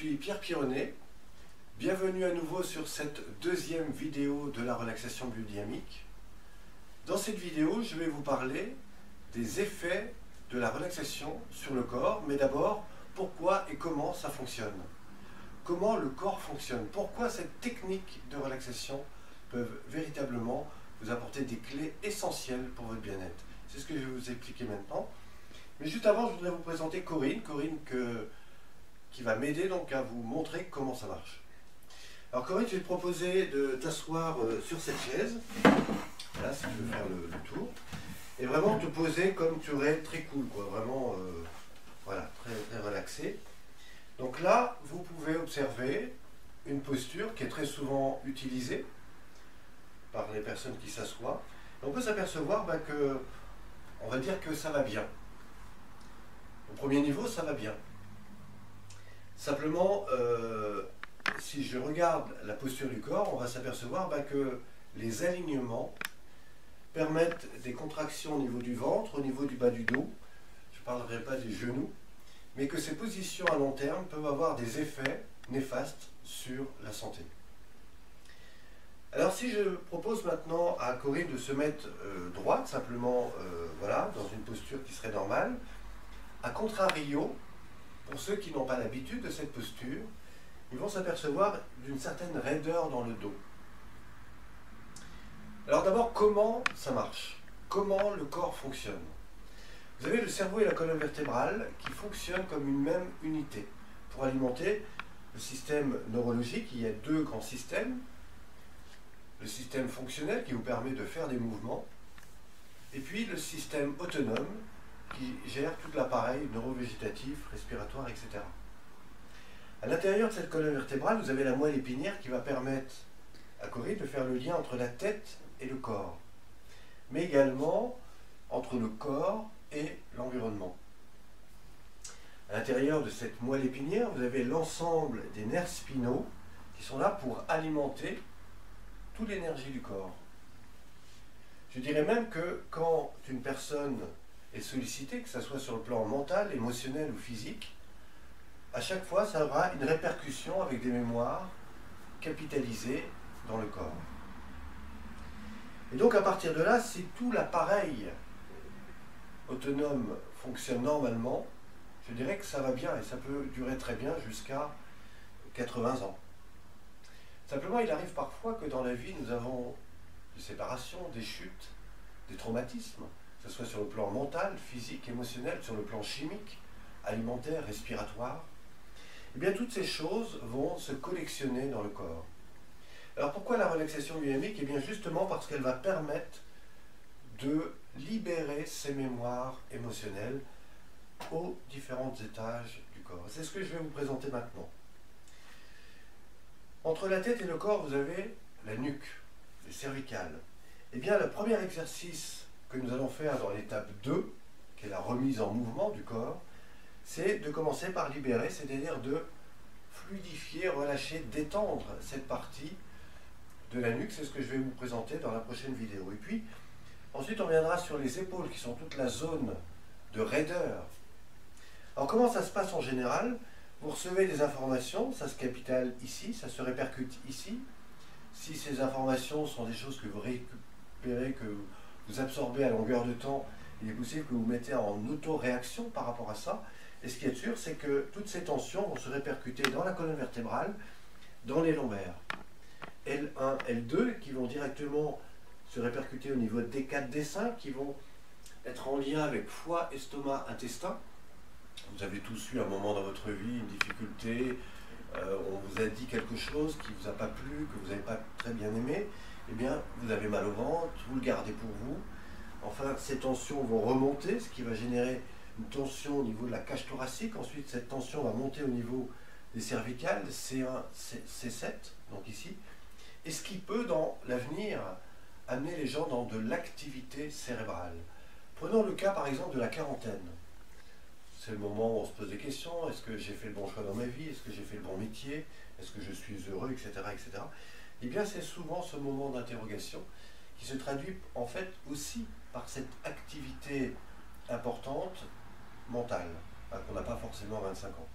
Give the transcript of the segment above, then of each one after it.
suis Pierre Pironnet. Bienvenue à nouveau sur cette deuxième vidéo de la relaxation biodynamique. Dans cette vidéo, je vais vous parler des effets de la relaxation sur le corps, mais d'abord, pourquoi et comment ça fonctionne. Comment le corps fonctionne, pourquoi cette technique de relaxation peuvent véritablement vous apporter des clés essentielles pour votre bien-être. C'est ce que je vais vous expliquer maintenant. Mais juste avant, je voudrais vous présenter Corinne qui va m'aider donc à vous montrer comment ça marche. Alors Corinne, je vais te proposer de t'asseoir sur cette chaise, là si tu veux faire le tour, et vraiment te poser comme tu aurais très cool, quoi, vraiment voilà, très, très relaxé. Donc là, vous pouvez observer une posture qui est très souvent utilisée par les personnes qui s'assoient. On peut s'apercevoir que, on va dire que ça va bien. Au premier niveau, ça va bien. Simplement, si je regarde la posture du corps, on va s'apercevoir que les alignements permettent des contractions au niveau du ventre, au niveau du bas du dos. Je ne parlerai pas des genoux, mais que ces positions à long terme peuvent avoir des effets néfastes sur la santé. Alors si je propose maintenant à Corinne de se mettre droite, simplement voilà, dans une posture qui serait normale, à contrario, pour ceux qui n'ont pas l'habitude de cette posture, ils vont s'apercevoir d'une certaine raideur dans le dos. Alors d'abord, comment ça marche? Comment le corps fonctionne? Vous avez le cerveau et la colonne vertébrale qui fonctionnent comme une même unité. Pour alimenter le système neurologique, il y a deux grands systèmes. Le système fonctionnel qui vous permet de faire des mouvements, et puis le système autonome qui gère tout l'appareil neurovégétatif, respiratoire, etc. À l'intérieur de cette colonne vertébrale, vous avez la moelle épinière qui va permettre à Corinne de faire le lien entre la tête et le corps, mais également entre le corps et l'environnement. À l'intérieur de cette moelle épinière, vous avez l'ensemble des nerfs spinaux qui sont là pour alimenter toute l'énergie du corps. Je dirais même que quand une personne est sollicitée, que ce soit sur le plan mental, émotionnel ou physique, à chaque fois, ça aura une répercussion avec des mémoires capitalisées dans le corps. Et donc, à partir de là, si tout l'appareil autonome fonctionne normalement, je dirais que ça va bien et ça peut durer très bien jusqu'à 80 ans. Simplement, il arrive parfois que dans la vie, nous avons des séparations, des chutes, des traumatismes, que ce soit sur le plan mental, physique, émotionnel, sur le plan chimique, alimentaire, respiratoire. Eh bien, toutes ces choses vont se collectionner dans le corps. Alors, pourquoi la relaxation dynamique? Eh bien, justement parce qu'elle va permettre de libérer ces mémoires émotionnelles aux différents étages du corps. C'est ce que je vais vous présenter maintenant. Entre la tête et le corps, vous avez la nuque, les cervicales. Eh bien, le premier exercice que nous allons faire dans l'étape 2, qui est la remise en mouvement du corps, c'est de commencer par libérer, c'est-à-dire de fluidifier, relâcher, détendre cette partie de la nuque. C'est ce que je vais vous présenter dans la prochaine vidéo. Et puis, ensuite, on viendra sur les épaules, qui sont toute la zone de raideur. Alors, comment ça se passe en général? Vous recevez des informations, ça se capitale ici, ça se répercute ici. Si ces informations sont des choses que vous récupérez, que vous absorbez à longueur de temps, il est possible que vous mettez en auto-réaction par rapport à ça. Et ce qui est sûr, c'est que toutes ces tensions vont se répercuter dans la colonne vertébrale, dans les lombaires. L1, L2, qui vont directement se répercuter au niveau D4, D5, qui vont être en lien avec foie, estomac, intestin. Vous avez tous eu un moment dans votre vie, une difficulté, on vous a dit quelque chose qui ne vous a pas plu, que vous n'avez pas très bien aimé, eh bien, vous avez mal au ventre, vous le gardez pour vous. Enfin, ces tensions vont remonter, ce qui va générer une tension au niveau de la cage thoracique. Ensuite, cette tension va monter au niveau des cervicales, C1, C7, donc ici. Et ce qui peut, dans l'avenir, amener les gens dans de l'activité cérébrale. Prenons le cas, par exemple, de la quarantaine. C'est le moment où on se pose des questions. Est-ce que j'ai fait le bon choix dans ma vie? Est-ce que j'ai fait le bon métier? Est-ce que je suis heureux, etc., etc. Eh bien, c'est souvent ce moment d'interrogation qui se traduit en fait aussi par cette activité importante mentale, qu'on n'a pas forcément à 25 ans.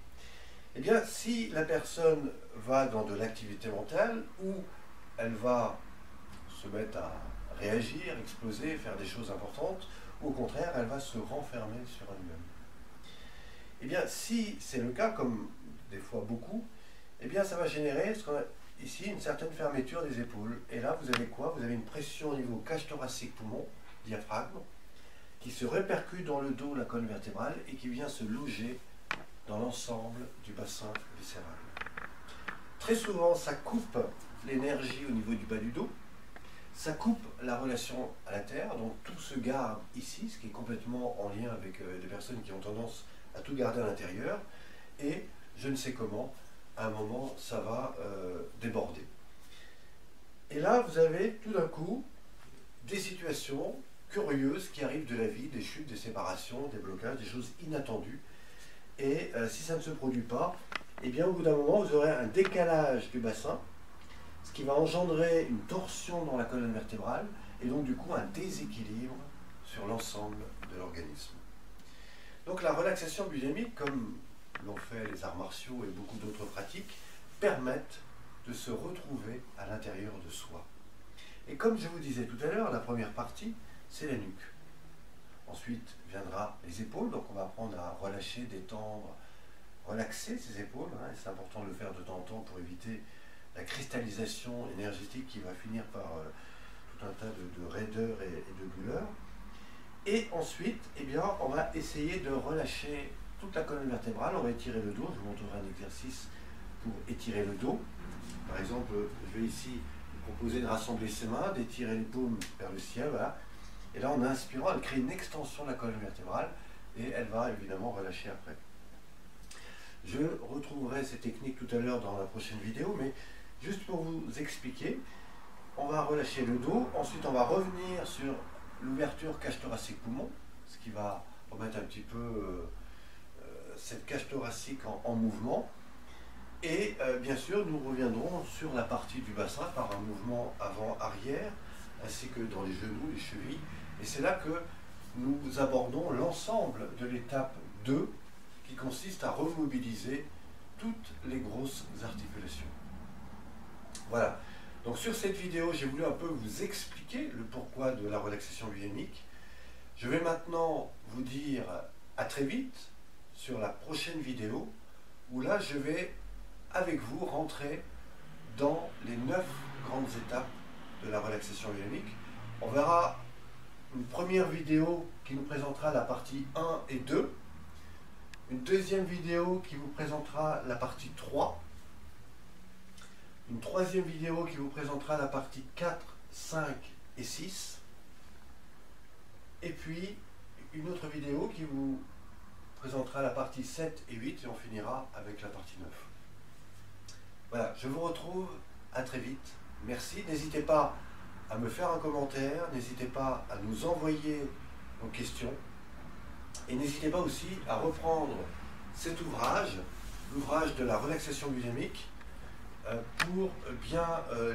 Eh bien, si la personne va dans de l'activité mentale, ou elle va se mettre à réagir, exploser, faire des choses importantes, ou au contraire, elle va se renfermer sur elle-même. Eh bien, si c'est le cas, comme des fois beaucoup, eh bien, ça va générer ce qu'on a ici une certaine fermeture des épaules. Et là, vous avez quoi? Vous avez une pression au niveau cage thoracique poumon, diaphragme, qui se répercute dans le dos, la colonne vertébrale, et qui vient se loger dans l'ensemble du bassin viscéral. Très souvent, ça coupe l'énergie au niveau du bas du dos, ça coupe la relation à la terre, donc tout se garde ici, ce qui est complètement en lien avec des personnes qui ont tendance à tout garder à l'intérieur, et je ne sais comment, à un moment, ça va déborder. Et là, vous avez tout d'un coup des situations curieuses qui arrivent de la vie, des chutes, des séparations, des blocages, des choses inattendues. Et si ça ne se produit pas, eh bien au bout d'un moment, vous aurez un décalage du bassin, ce qui va engendrer une torsion dans la colonne vertébrale, et donc du coup un déséquilibre sur l'ensemble de l'organisme. Donc la relaxation biodynamique, comme l'ont fait les arts martiaux et beaucoup d'autres pratiques, permettent de se retrouver à l'intérieur de soi. Et comme je vous disais tout à l'heure, la première partie, c'est la nuque. Ensuite viendra les épaules, donc on va apprendre à relâcher, détendre, relaxer ses épaules, hein, et c'est important de le faire de temps en temps pour éviter la cristallisation énergétique qui va finir par tout un tas de raideurs et de douleurs. Et ensuite, eh bien, on va essayer de relâcher toute la colonne vertébrale, on va étirer le dos, je vous montrerai un exercice pour étirer le dos. Par exemple, je vais ici vous proposer de rassembler ses mains, d'étirer les paumes vers le ciel, voilà. Et là, en inspirant, elle crée une extension de la colonne vertébrale et elle va évidemment relâcher après. Je retrouverai ces techniques tout à l'heure dans la prochaine vidéo, mais juste pour vous expliquer, on va relâcher le dos, ensuite on va revenir sur l'ouverture cage thoracique poumon, ce qui va remettre un petit peu cette cage thoracique en mouvement. Et bien sûr, nous reviendrons sur la partie du bassin par un mouvement avant-arrière, ainsi que dans les genoux, les chevilles. Et c'est là que nous abordons l'ensemble de l'étape 2, qui consiste à remobiliser toutes les grosses articulations. Voilà. Donc sur cette vidéo, j'ai voulu un peu vous expliquer le pourquoi de la relaxation biodynamique. Je vais maintenant vous dire à très vite sur la prochaine vidéo, où là je vais avec vous rentrer dans les 9 grandes étapes de la relaxation biodynamique. On verra une première vidéo qui nous présentera la partie 1 et 2, une deuxième vidéo qui vous présentera la partie 3, une troisième vidéo qui vous présentera la partie 4, 5 et 6, et puis une autre vidéo qui vous présentera la partie 7 et 8, et on finira avec la partie 9. Voilà, je vous retrouve à très vite. Merci. N'hésitez pas à me faire un commentaire, n'hésitez pas à nous envoyer vos questions, et n'hésitez pas aussi à reprendre cet ouvrage, l'ouvrage de la relaxation biodynamique, pour bien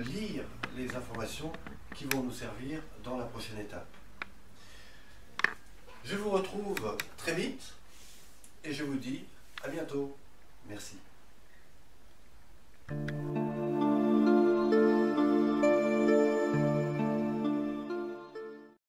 lire les informations qui vont nous servir dans la prochaine étape. Je vous retrouve très vite et je vous dis à bientôt. Merci.